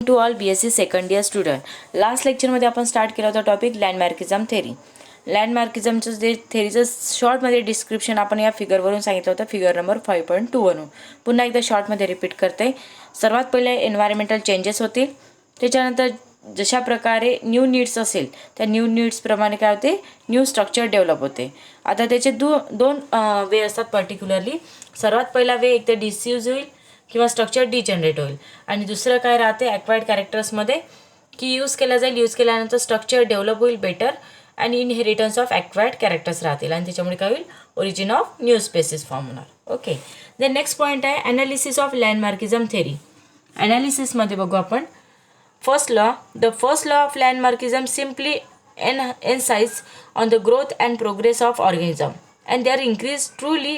To all BSc second year student. Last लेक्चरमध्ये आपण start केला होता टॉपिक लँडमार्किझम थेरी. लँडमार्किझमचं जे थेरीचं शॉर्टमध्ये डिस्क्रिप्शन आपण या फिगरवरून सांगितलं होतं, फिगर नंबर 5.2 वरून. पुन्हा एकदा शॉर्टमध्ये रिपीट करते. सर्वात पहिले एन्व्हायरमेंटल चेंजेस होतील, त्याच्यानंतर जशा प्रकारे न्यू नीड्स असेल त्या न्यू नीड्सप्रमाणे काय होते, न्यू स्ट्रक्चर डेव्हलप होते. आता त्याचे दोन वे असतात पर्टिक्युलरली. सर्वात पहिला वे एक तर डिस्यूज होईल किंवा स्ट्रक्चर डिजनरेट होईल, आणि दुसरं काय राहते ॲक्वायर्ड कॅरेक्टर्समध्ये की यूज केला जाईल, यूज केल्यानंतर स्ट्रक्चर डेव्हलप होईल बेटर, आणि इनहेरिटन्स ऑफ ॲक्वायर्ड कॅरेक्टर्स राहतील, आणि त्याच्यामुळे काय होईल, origin of new species form होणार. ओके, द नेक्स्ट पॉईंट आहे ॲनालिसिस ऑफ लँडमार्किझम थेरी. ॲनालिसिसमध्ये बघू आपण. First law, the first law of Lamarckism simply emphasize on the growth and progress of organism and their increase truly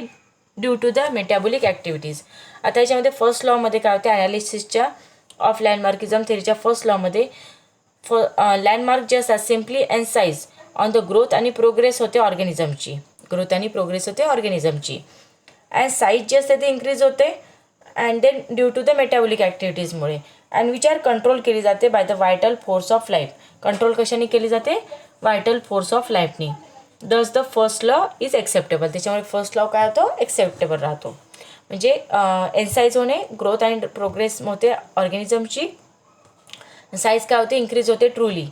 due to the metabolic activities. आता याच्यामध्ये first लॉमध्ये काय होते, ॲनालिसिसच्या ऑफ लँडमार्किझम थेरीच्या फर्स्ट लॉमध्ये लँडमार्क जे असतात simply emphasise on the growth आणि प्रोग्रेस होते ऑर्गॅनिझमची, ग्रोथ आणि प्रोग्रेस होते ऑर्गॅनिझमची, अँड साईज जे असते ते इन्क्रीज होते, and then due to the metabolic ॲक्टिव्हिटीजमुळे, अँड विच आर कंट्रोल केली जाते by the vital force of life. Control कशाने केली जाते, व्हायटल फोर्स ऑफ लाईफनी. Thus the first law is acceptable. त्याच्यामुळे फर्स्ट लॉ काय होतो, एक्सेप्टेबल राहतो. म्हणजे एनसाइज होणे, ग्रोथ अँड प्रोग्रेस होते ऑर्गॅनिझमची, साईज काय होते, इन्क्रीज होते ट्रूली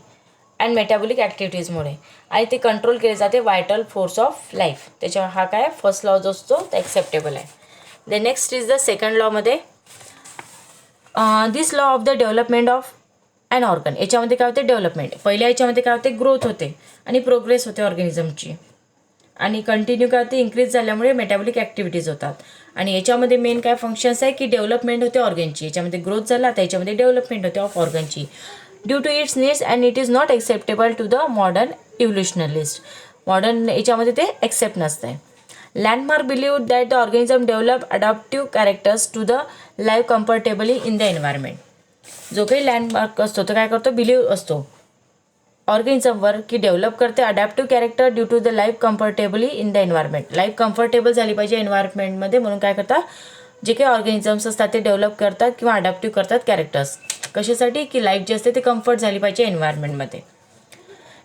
अँड मेटाबॉलिक ॲक्टिव्हिटीजमुळे, आणि ते कंट्रोल केले जाते व्हायटल फोर्स ऑफ लाईफ. त्याच्यावर हा काय फर्स्ट लॉ जो असतो तो एक्सेप्टेबल आहे. The next is the second लॉमध्ये this law of the development of and organ. याच्यामध्ये काय होते, डेव्हलपमेंट. पहिल्या याच्यामध्ये काय होते, ग्रोथ होते आणि प्रोग्रेस होते ऑर्गॅनिझमची, आणि कंटिन्यू काय होते, इन्क्रीज झाल्यामुळे मेटाबॉलिक ॲक्टिव्हिटीज होतात. आणि याच्यामध्ये मेन काय फंक्शन्स आहे की डेव्हलपमेंट होते ऑर्गनची. याच्यामध्ये ग्रोथ झाला तर याच्यामध्ये डेव्हलपमेंट होते ऑफ ऑर्गनची due to its needs, and it is not acceptable to the modern evolutionist. Modern याच्यामध्ये ते एक्सेप्ट नसतं आहे. Lamarck believe that the organism develop adaptive characters to the live comfortably in the environment. जो काही landmark असतो तो काय करतो, बिलीव्ह असतो ऑर्गॅनिझमवर की डेव्हलप करते adaptive character due to the life comfortably in the environment. Life comfortable झाली पाहिजे एन्व्हायरमेंटमध्ये, म्हणून काय करतात, जे काही ऑर्गॅनिझम्स असतात ते डेव्हलप करतात किंवा अडॅप्टिव्ह करतात कॅरेक्टर्स. कशासाठी की लाईफ जी असते ते कम्फर्ट झाली पाहिजे एन्व्हायरमेंटमध्ये.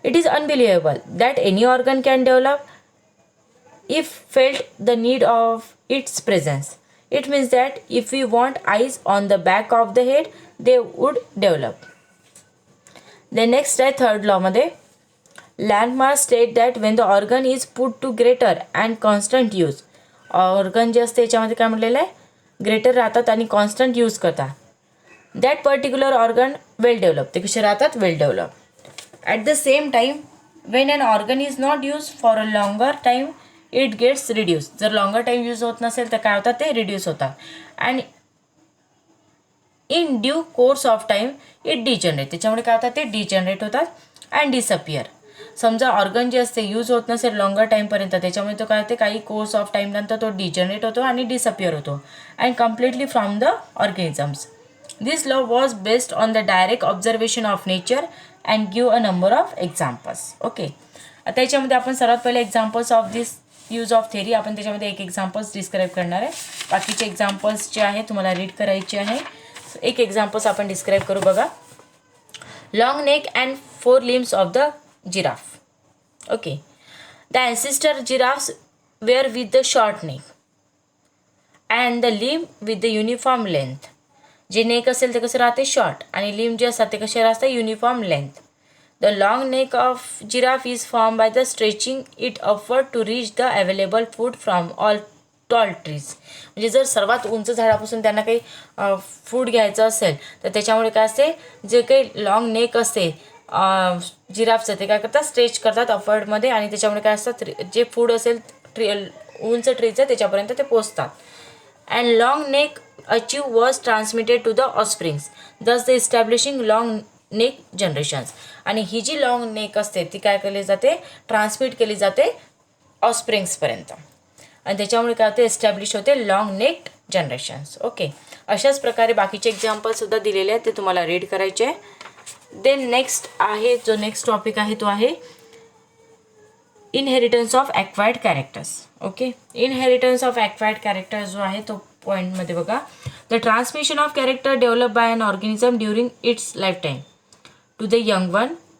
It is unbelievable that any organ can develop if felt the need of its presence. It means that if we want eyes on the back of the head they would develop. The next आहे third लॉमध्ये. Lamarck state that when the organ is put to greater and constant use. Organ जे असते याच्यामध्ये काय म्हटलेलं आहे, greater राहतात आणि कॉन्स्टंट यूज करतात. That particular organ well develop. ते कसे राहतात, well develop. At the same time when an organ is not use for a longer time it gets reduce. जर लॉंगर टाईम यूज होत नसेल तर काय होतात, ते रिड्यूस होतात. And in due course of time it degenerate. त्याच्यामुळे काय होतात, ते डिजनरेट होतात अँड डिसअपियर. समजा ऑर्गन जे असते यूज होत नसेल लॉंगर टाईमपर्यंत, त्याच्यामुळे तो काय होते, काही कोर्स ऑफ टाईम नंतर तो डिजनरेट होतो आणि डिसअपियर होतो and completely from the organisms. This law was based on the direct observation of nature and give a number of examples. Okay, आता याच्यामध्ये आपण सर्वात पहिले examples of this use of theory, आपण त्याच्यामध्ये एक एक्झाम्पल्स डिस्क्राईब करणार आहे. बाकीचे एक्झाम्पल्स जे आहे तुम्हाला रीड करायचे आहे. एक एक्झाम्पल्स आपण डिस्क्राईब करू बघा. Long neck and 4 limbs of the giraffe. Okay, the ancestor giraffes were with the short neck and the limb with the uniform length. जे नेक असेल ते कसं राहते, शॉर्ट, आणि लिम्ब जे असतात ते कसे राहतात, uniform length. The long neck of giraffe is form by the stretching it upward to reach the available food from all tall trees. म्हणजे जर सर्वात उंच झाडापासून त्यांना काही फूड घ्यायचं असेल तर त्याच्यामुळे काय असते, जे काही लॉंग नेक असते जिराफचं ते काय करतात, स्ट्रेच करतात अपवर्डमध्ये, आणि त्याच्यामुळे काय असतात, जे फूड असेल उंच ट्रीचं त्याच्यापर्यंत ते पोचतात. And long neck achieve was transmitted to the offsprings thus the establishing long neck generations. आणि ही जी लॉंग नेक असते ती काय केली जाते, ट्रान्समिट केली जाते ऑफस्प्रिंग्सपर्यंत, आणि त्याच्यामुळे काय होते, एस्टॅब्लिश होते लॉंग नेक्ड जनरेशन्स. ओके, अशाच प्रकारे बाकीचे एक्झाम्पल्ससुद्धा दिलेले आहेत, ते तुम्हाला रीड करायचे आहे. देन नेक्स्ट आहे, जो नेक्स्ट टॉपिक आहे तो आहे inheritance of acquired characters. Okay, inheritance of acquired characters जो आहे तो पॉईंटमध्ये बघा, the transmission of character develop by an organism during its life time to the young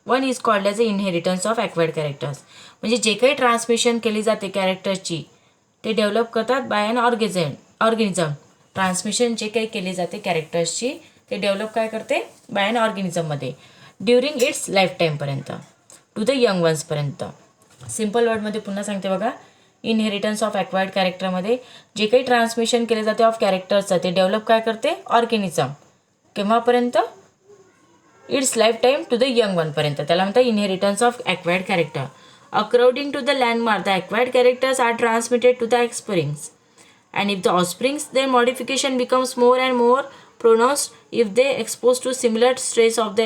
one is called as a inheritance of acquired characters. म्हणजे जे काही transmission केली जाते कॅरेक्टरची ते डेव्हलप करतात बाय अन ऑर्गॅनिझम. ट्रान्समिशन जे काही केली जाते कॅरेक्टर्सची ते डेव्हलप काय करते, बाय अन ऑर्गॅनिझममध्ये ड्युरिंग इट्स लाईफ टाईमपर्यंत, टू द यंग वन्सपर्यंत. सिम्पल वर्डमध्ये पुन्हा सांगते बघा, इनहेरिटन्स ऑफ ॲक्वायर्ड कॅरेक्टरमध्ये जे काही ट्रान्समिशन केले जाते ऑफ कॅरेक्टरचं ते डेव्हलप काय करते, ऑर्गॅनिझम. केव्हापर्यंत, its life time to the young वनपर्यंत, त्याला म्हणतात inheritance of acquired character. According to the Lamarck the acquired characters are transmitted to the offsprings, and if the offsprings their modification becomes more and more pronounced if they exposed to similar stress of the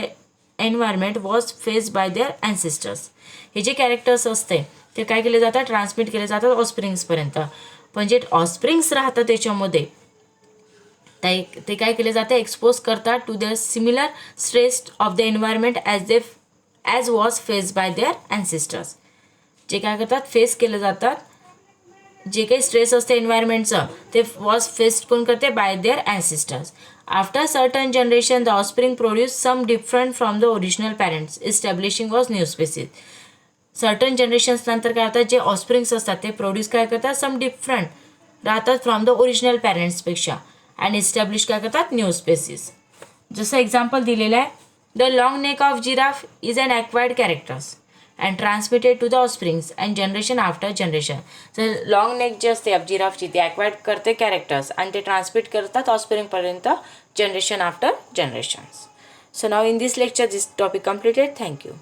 environment was faced by their ancestors. हे जे characters असते ते काय केले जातात, transmit केले जातात ऑफस्प्रिंग्सपर्यंत. पण जे ऑफस्प्रिंग्स राहतात त्याच्यामध्ये ते काय केले जाते, एक्सपोज करतात to the similar stress of the environment as was face by their ancestors. जे काय करतात, फेस केले जातात, जे काही स्ट्रेस असते एन्व्हायरमेंटचं ते वॉज फेस्ड कोण करते, by their ancestors. After certain generation the offspring produce some different from the original parents establishing was new species. Certain generations नंतर काय होतात, जे ऑफस्प्रिंग्स असतात ते प्रोड्यूस काय करतात, सम डिफरंट राहतात फ्रॉम द ओरिजिनल पॅरेंट्सपेक्षा, अँड इस्टॅब्लिश काय करतात, न्यू स्पेसिस. जसं एक्झाम्पल दिलेलं आहे, the long neck of giraffe is an acquired characters and transmitted to the offsprings and generation after generation. तर लॉंग नेक जे असते जिराफची ती ॲक्वायर्ड करते कॅरेक्टर्स आणि ते ट्रान्समिट करतात ऑफस्प्रिंगपर्यंत, generation after generations. So now in this lecture this topic completed. Thank you.